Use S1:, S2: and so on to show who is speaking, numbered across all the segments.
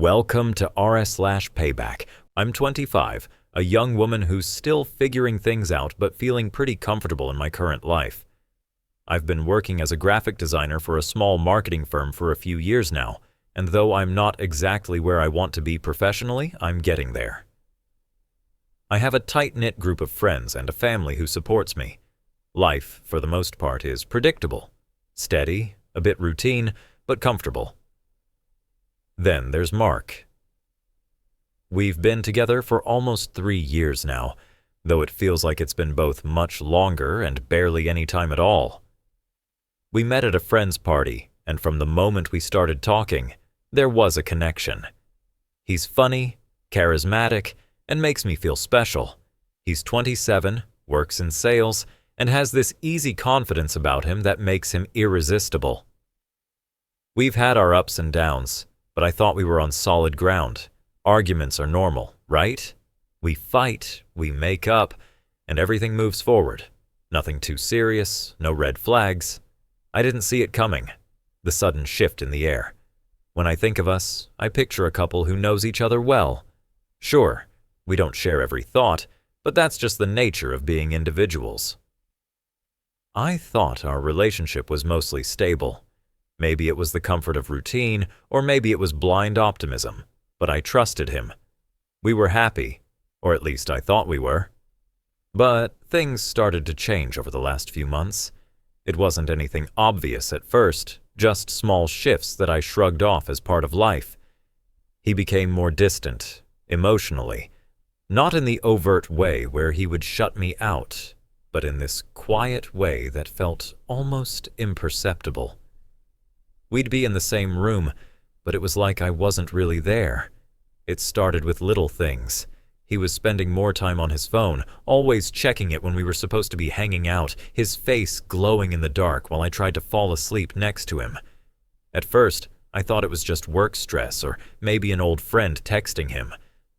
S1: Welcome to r/payback. I'm 25, a young woman who's still figuring things out but feeling pretty comfortable in my current life. I've been working as a graphic designer for a small marketing firm for a few years now, and though I'm not exactly where I want to be professionally, I'm getting there. I have a tight-knit group of friends and a family who supports me. Life, for the most part, is predictable, steady, a bit routine, but comfortable. Then there's Mark. We've been together for almost 3 years now, though it feels like it's been both much longer and barely any time at all. We met at a friend's party, and from the moment we started talking, there was a connection. He's funny, charismatic, and makes me feel special. He's 27, works in sales, and has this easy confidence about him that makes him irresistible. We've had our ups and downs, but I thought we were on solid ground. Arguments are normal, right? We fight, we make up, and everything moves forward. Nothing too serious, no red flags. I didn't see it coming, the sudden shift in the air. When I think of us, I picture a couple who knows each other well. Sure, we don't share every thought, but that's just the nature of being individuals. I thought our relationship was mostly stable. Maybe it was the comfort of routine, or maybe it was blind optimism, but I trusted him. We were happy, or at least I thought we were. But things started to change over the last few months. It wasn't anything obvious at first, just small shifts that I shrugged off as part of life. He became more distant, emotionally, not in the overt way where he would shut me out, but in this quiet way that felt almost imperceptible. We'd be in the same room, but it was like I wasn't really there. It started with little things. He was spending more time on his phone, always checking it when we were supposed to be hanging out, his face glowing in the dark while I tried to fall asleep next to him. At first, I thought it was just work stress or maybe an old friend texting him,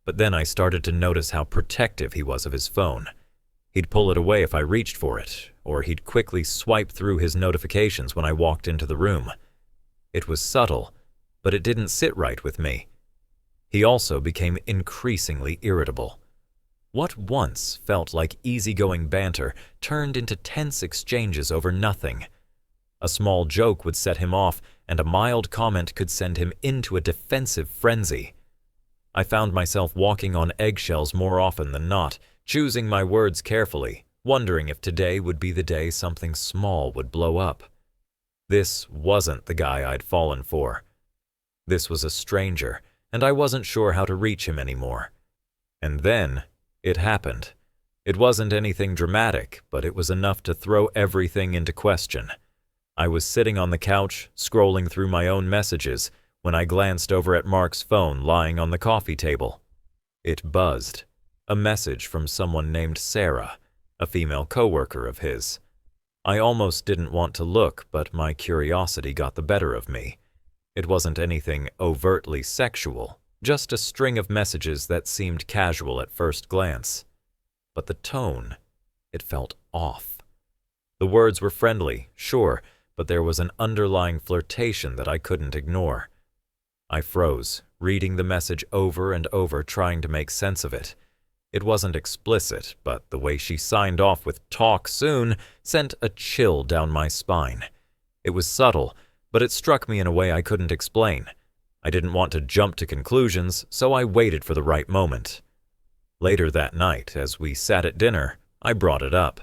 S1: but then I started to notice how protective he was of his phone. He'd pull it away if I reached for it, or he'd quickly swipe through his notifications when I walked into the room. It was subtle, but it didn't sit right with me. He also became increasingly irritable. What once felt like easygoing banter turned into tense exchanges over nothing. A small joke would set him off, and a mild comment could send him into a defensive frenzy. I found myself walking on eggshells more often than not, choosing my words carefully, wondering if today would be the day something small would blow up. This wasn't the guy I'd fallen for. This was a stranger, and I wasn't sure how to reach him anymore. And then, it happened. It wasn't anything dramatic, but it was enough to throw everything into question. I was sitting on the couch, scrolling through my own messages, when I glanced over at Mark's phone lying on the coffee table. It buzzed. A message from someone named Sarah, a female coworker of his. I almost didn't want to look, but my curiosity got the better of me. It wasn't anything overtly sexual, just a string of messages that seemed casual at first glance. But the tone, it felt off. The words were friendly, sure, but there was an underlying flirtation that I couldn't ignore. I froze, reading the message over and over, trying to make sense of it. It wasn't explicit, but the way she signed off with "talk soon" sent a chill down my spine. It was subtle, but it struck me in a way I couldn't explain. I didn't want to jump to conclusions, so I waited for the right moment. Later that night, as we sat at dinner, I brought it up.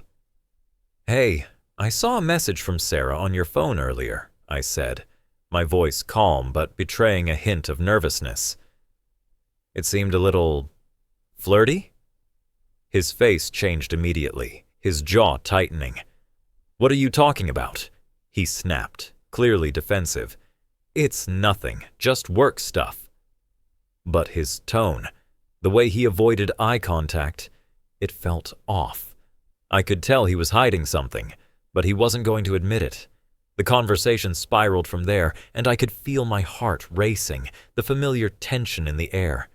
S1: "Hey, I saw a message from Sarah on your phone earlier," I said, my voice calm but betraying a hint of nervousness. It seemed a little flirty? His face changed immediately, his jaw tightening. "What are you talking about?" he snapped, clearly defensive. "It's nothing, just work stuff." But his tone, the way he avoided eye contact, it felt off. I could tell he was hiding something, but he wasn't going to admit it. The conversation spiraled from there, and I could feel my heart racing, the familiar tension in the air.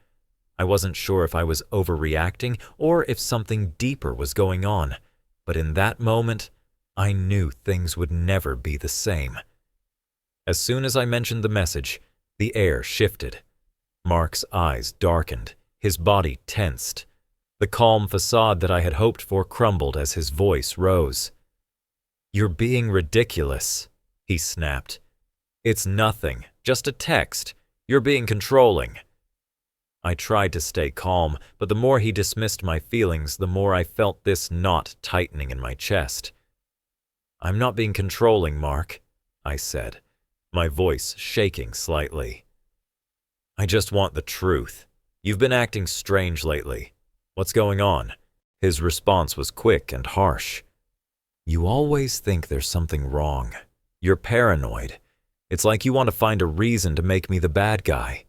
S1: I wasn't sure if I was overreacting or if something deeper was going on, but in that moment, I knew things would never be the same. As soon as I mentioned the message, the air shifted. Mark's eyes darkened, his body tensed. The calm facade that I had hoped for crumbled as his voice rose. "You're being ridiculous," he snapped. "It's nothing, just a text. You're being controlling." I tried to stay calm, but the more he dismissed my feelings, the more I felt this knot tightening in my chest. "I'm not being controlling, Mark," I said, my voice shaking slightly. "I just want the truth. You've been acting strange lately. What's going on?" His response was quick and harsh. "You always think there's something wrong. You're paranoid. It's like you want to find a reason to make me the bad guy."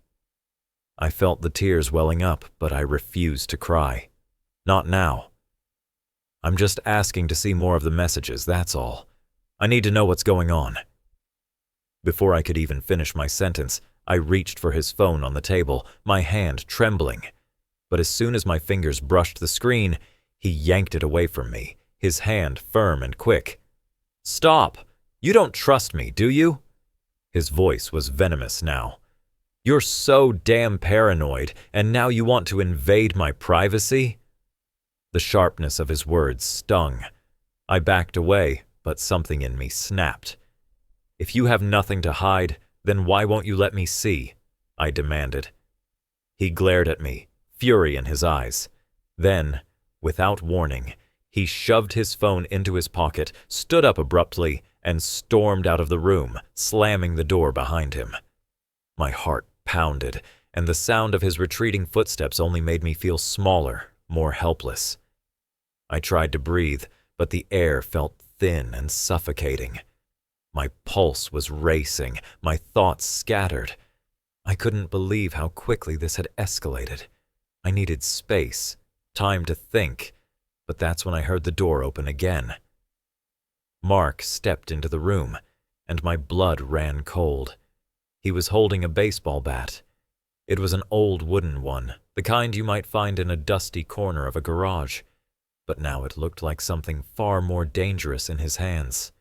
S1: I felt the tears welling up, but I refused to cry. Not now. "I'm just asking to see more of the messages, that's all. I need to know what's going on." Before I could even finish my sentence, I reached for his phone on the table, my hand trembling. But as soon as my fingers brushed the screen, he yanked it away from me, his hand firm and quick. "Stop! You don't trust me, do you?" His voice was venomous now. "You're so damn paranoid, and now you want to invade my privacy?" The sharpness of his words stung. I backed away, but something in me snapped. "If you have nothing to hide, then why won't you let me see?" I demanded. He glared at me, fury in his eyes. Then, without warning, he shoved his phone into his pocket, stood up abruptly, and stormed out of the room, slamming the door behind him. My heart pounded, and the sound of his retreating footsteps only made me feel smaller, more helpless. I tried to breathe, but the air felt thin and suffocating. My pulse was racing, my thoughts scattered. I couldn't believe how quickly this had escalated. I needed space, time to think, but that's when I heard the door open again. Mark stepped into the room, and my blood ran cold. He was holding a baseball bat. It was an old wooden one, the kind you might find in a dusty corner of a garage. But now it looked like something far more dangerous in his hands.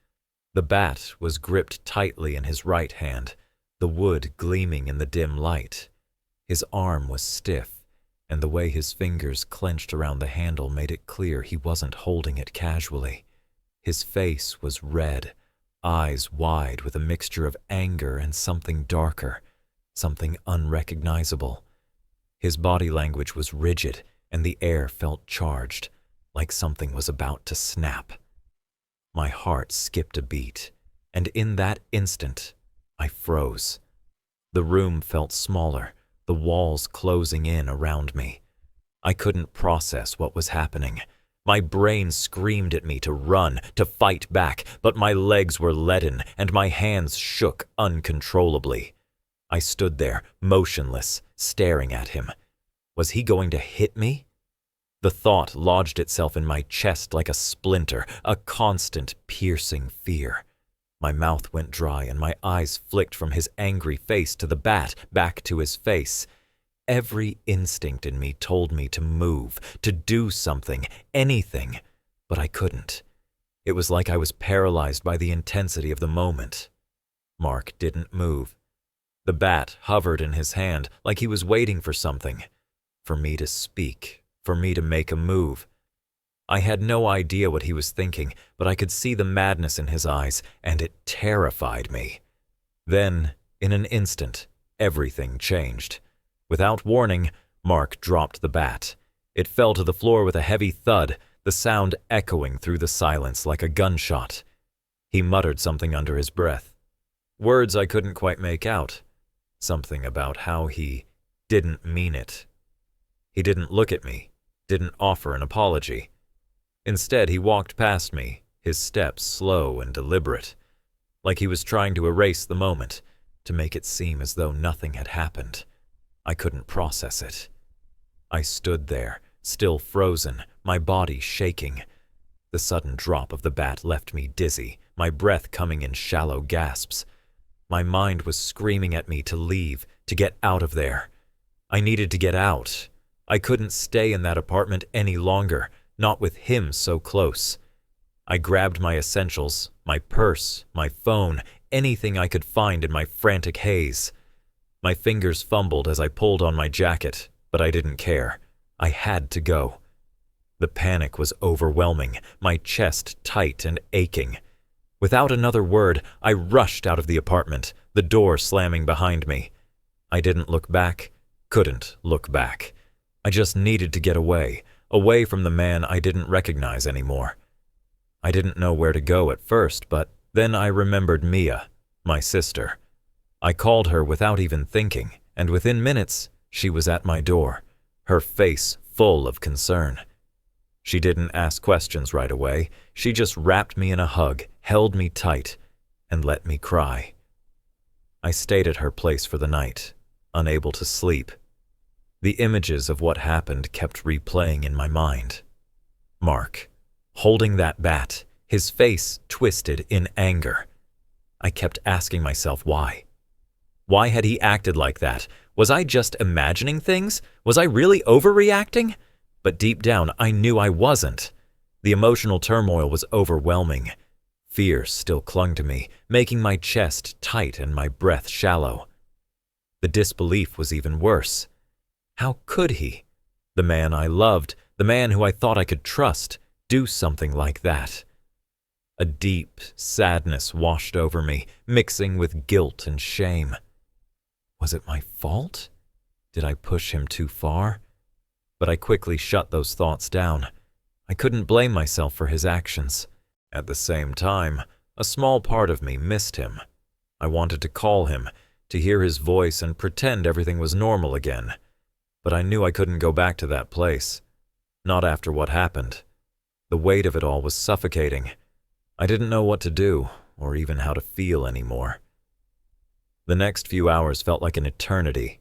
S1: The bat was gripped tightly in his right hand, the wood gleaming in the dim light. His arm was stiff, and the way his fingers clenched around the handle made it clear he wasn't holding it casually. His face was red, eyes wide with a mixture of anger and something darker, something unrecognizable. His body language was rigid, and the air felt charged, like something was about to snap. My heart skipped a beat, and in that instant, I froze. The room felt smaller, the walls closing in around me. I couldn't process what was happening. My brain screamed at me to run, to fight back, but my legs were leaden and my hands shook uncontrollably. I stood there, motionless, staring at him. Was he going to hit me? The thought lodged itself in my chest like a splinter, a constant, piercing fear. My mouth went dry and my eyes flicked from his angry face to the bat, back to his face. Every instinct in me told me to move, to do something, anything, but I couldn't. It was like I was paralyzed by the intensity of the moment. Mark didn't move. The bat hovered in his hand like he was waiting for something, for me to speak, for me to make a move. I had no idea what he was thinking, but I could see the madness in his eyes, and it terrified me. Then, in an instant, everything changed. Without warning, Mark dropped the bat. It fell to the floor with a heavy thud, the sound echoing through the silence like a gunshot. He muttered something under his breath. Words I couldn't quite make out. Something about how he didn't mean it. He didn't look at me, didn't offer an apology. Instead, he walked past me, his steps slow and deliberate, like he was trying to erase the moment, to make it seem as though nothing had happened. I couldn't process it. I stood there, still frozen, my body shaking. The sudden drop of the bat left me dizzy, my breath coming in shallow gasps. My mind was screaming at me to leave, to get out of there. I needed to get out. I couldn't stay in that apartment any longer, not with him so close. I grabbed my essentials, my purse, my phone, anything I could find in my frantic haze. My fingers fumbled as I pulled on my jacket, but I didn't care. I had to go. The panic was overwhelming, my chest tight and aching. Without another word, I rushed out of the apartment, the door slamming behind me. I didn't look back, couldn't look back. I just needed to get away, away from the man I didn't recognize anymore. I didn't know where to go at first, but then I remembered Mia, my sister. I called her without even thinking, and within minutes, she was at my door, her face full of concern. She didn't ask questions right away. She just wrapped me in a hug, held me tight, and let me cry. I stayed at her place for the night, unable to sleep. The images of what happened kept replaying in my mind. Mark, holding that bat, his face twisted in anger. I kept asking myself why. Why had he acted like that? Was I just imagining things? Was I really overreacting? But deep down, I knew I wasn't. The emotional turmoil was overwhelming. Fear still clung to me, making my chest tight and my breath shallow. The disbelief was even worse. How could he, the man I loved, the man who I thought I could trust, do something like that? A deep sadness washed over me, mixing with guilt and shame. Was it my fault? Did I push him too far? But I quickly shut those thoughts down. I couldn't blame myself for his actions. At the same time, a small part of me missed him. I wanted to call him, to hear his voice and pretend everything was normal again. But I knew I couldn't go back to that place. Not after what happened. The weight of it all was suffocating. I didn't know what to do, or even how to feel anymore. The next few hours felt like an eternity.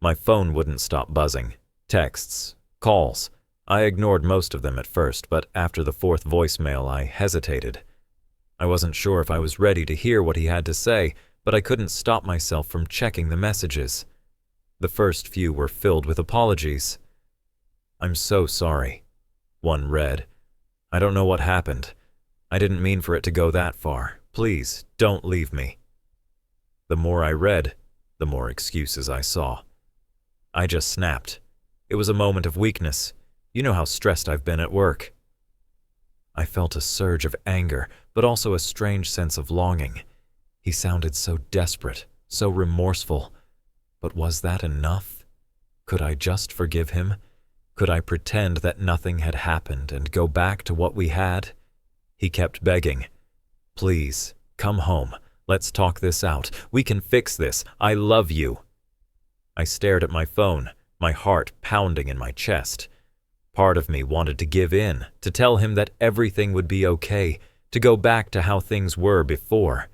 S1: My phone wouldn't stop buzzing. Texts, calls. I ignored most of them at first, but after the fourth voicemail, I hesitated. I wasn't sure if I was ready to hear what he had to say, but I couldn't stop myself from checking the messages. The first few were filled with apologies. "I'm so sorry," one read. "I don't know what happened. I didn't mean for it to go that far. Please, don't leave me." The more I read, the more excuses I saw. I just snapped. It was a moment of weakness. You know how stressed I've been at work. I felt a surge of anger, but also a strange sense of longing. He sounded so desperate, so remorseful. But was that enough? Could I just forgive him? Could I pretend that nothing had happened and go back to what we had? He kept begging. "Please, come home. Let's talk this out. We can fix this. I love you." I stared at my phone, my heart pounding in my chest. Part of me wanted to give in, to tell him that everything would be okay, to go back to how things were before.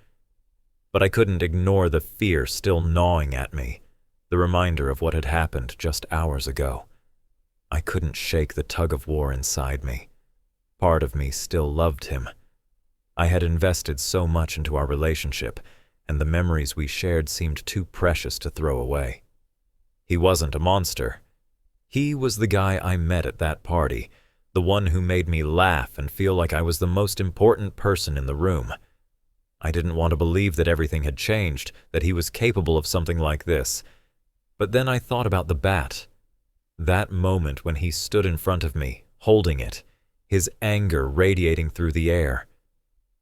S1: But I couldn't ignore the fear still gnawing at me, the reminder of what had happened just hours ago. I couldn't shake the tug-of-war inside me. Part of me still loved him. I had invested so much into our relationship, and the memories we shared seemed too precious to throw away. He wasn't a monster. He was the guy I met at that party, the one who made me laugh and feel like I was the most important person in the room. I didn't want to believe that everything had changed, that he was capable of something like this. But then I thought about the bat. That moment when he stood in front of me, holding it, his anger radiating through the air.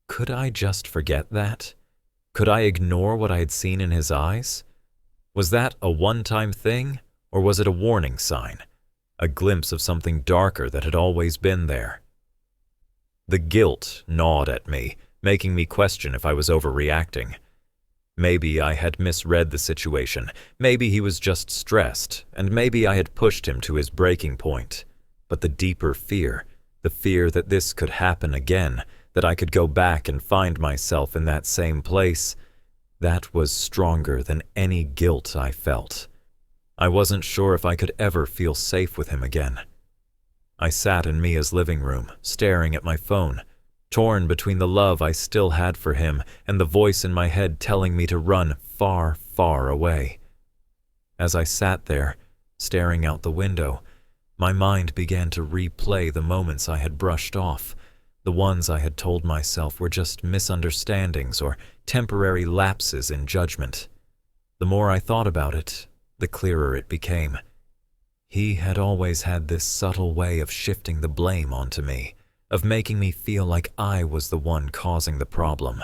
S1: Could I just forget that? Could I ignore what I had seen in his eyes? Was that a one-time thing, or was it a warning sign? A glimpse of something darker that had always been there? The guilt gnawed at me, making me question if I was overreacting. Maybe I had misread the situation, maybe he was just stressed, and maybe I had pushed him to his breaking point. But the deeper fear, the fear that this could happen again, that I could go back and find myself in that same place, that was stronger than any guilt I felt. I wasn't sure if I could ever feel safe with him again. I sat in Mia's living room, staring at my phone, torn between the love I still had for him and the voice in my head telling me to run far, far away. As I sat there, staring out the window, my mind began to replay the moments I had brushed off, the ones I had told myself were just misunderstandings or temporary lapses in judgment. The more I thought about it, the clearer it became. He had always had this subtle way of shifting the blame onto me, of making me feel like I was the one causing the problem.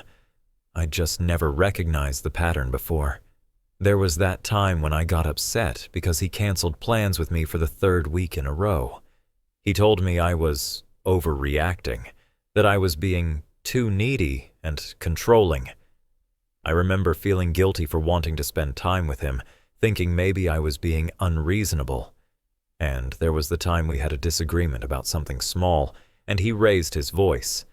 S1: I'd just never recognized the pattern before. There was that time when I got upset because he canceled plans with me for the third week in a row. He told me I was overreacting, that I was being too needy and controlling. I remember feeling guilty for wanting to spend time with him, thinking maybe I was being unreasonable. And there was the time we had a disagreement about something small, and he raised his voice.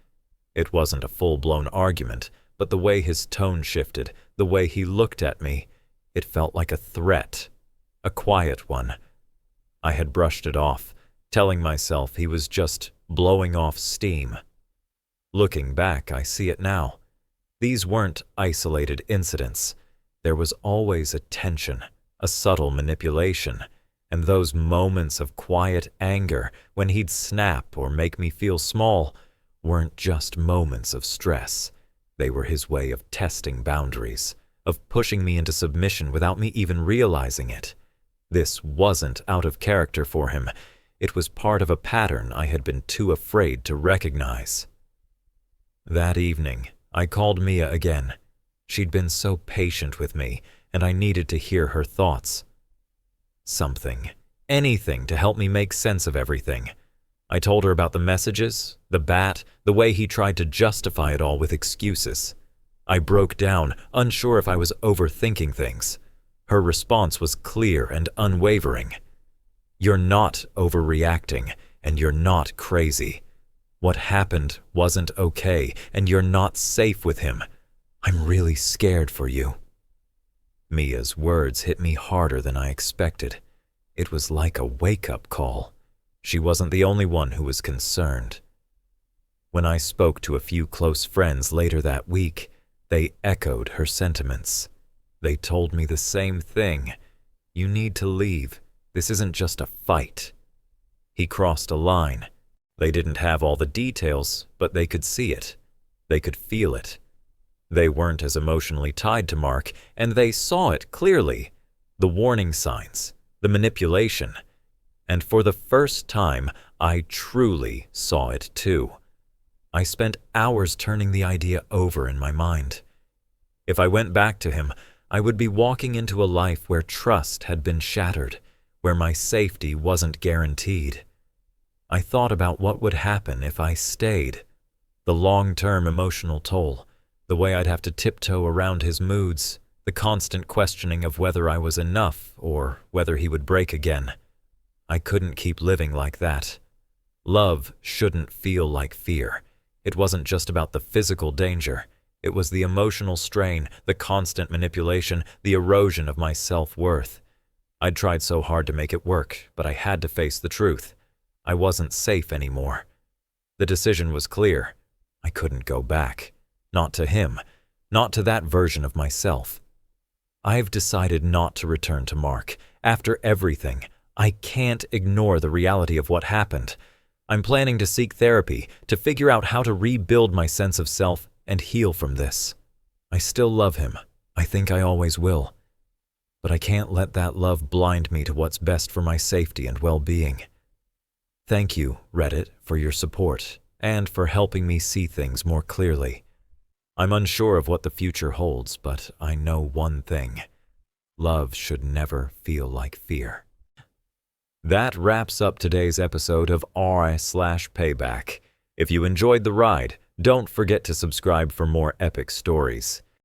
S1: It wasn't a full-blown argument, but the way his tone shifted, the way he looked at me, it felt like a threat, a quiet one. I had brushed it off, telling myself he was just blowing off steam. Looking back, I see it now. These weren't isolated incidents. There was always a tension, a subtle manipulation, and those moments of quiet anger when he'd snap or make me feel small weren't just moments of stress. They were his way of testing boundaries, of pushing me into submission without me even realizing it. This wasn't out of character for him. It was part of a pattern I had been too afraid to recognize. That evening, I called Mia again. She'd been so patient with me, and I needed to hear her thoughts. Something, anything to help me make sense of everything. I told her about the messages, the bat, the way he tried to justify it all with excuses. I broke down, unsure if I was overthinking things. Her response was clear and unwavering. "You're not overreacting, and you're not crazy. What happened wasn't okay, and you're not safe with him. I'm really scared for you." Mia's words hit me harder than I expected. It was like a wake-up call. She wasn't the only one who was concerned. When I spoke to a few close friends later that week, they echoed her sentiments. They told me the same thing. "You need to leave. This isn't just a fight." He crossed a line. They didn't have all the details, but they could see it. They could feel it. They weren't as emotionally tied to Mark, and they saw it clearly. The warning signs, the manipulation. And for the first time, I truly saw it too. I spent hours turning the idea over in my mind. If I went back to him, I would be walking into a life where trust had been shattered, where my safety wasn't guaranteed. I thought about what would happen if I stayed. The long-term emotional toll, the way I'd have to tiptoe around his moods, the constant questioning of whether I was enough or whether he would break again. I couldn't keep living like that. Love shouldn't feel like fear. It wasn't just about the physical danger. It was the emotional strain, the constant manipulation, the erosion of my self-worth. I'd tried so hard to make it work, but I had to face the truth. I wasn't safe anymore. The decision was clear. I couldn't go back. Not to him. Not to that version of myself. I've decided not to return to Mark. After everything, I can't ignore the reality of what happened. I'm planning to seek therapy, to figure out how to rebuild my sense of self and heal from this. I still love him. I think I always will. But I can't let that love blind me to what's best for my safety and well-being. Thank you, Reddit, for your support and for helping me see things more clearly. I'm unsure of what the future holds, but I know one thing. Love should never feel like fear. That wraps up today's episode of r/payback. If you enjoyed the ride, don't forget to subscribe for more epic stories.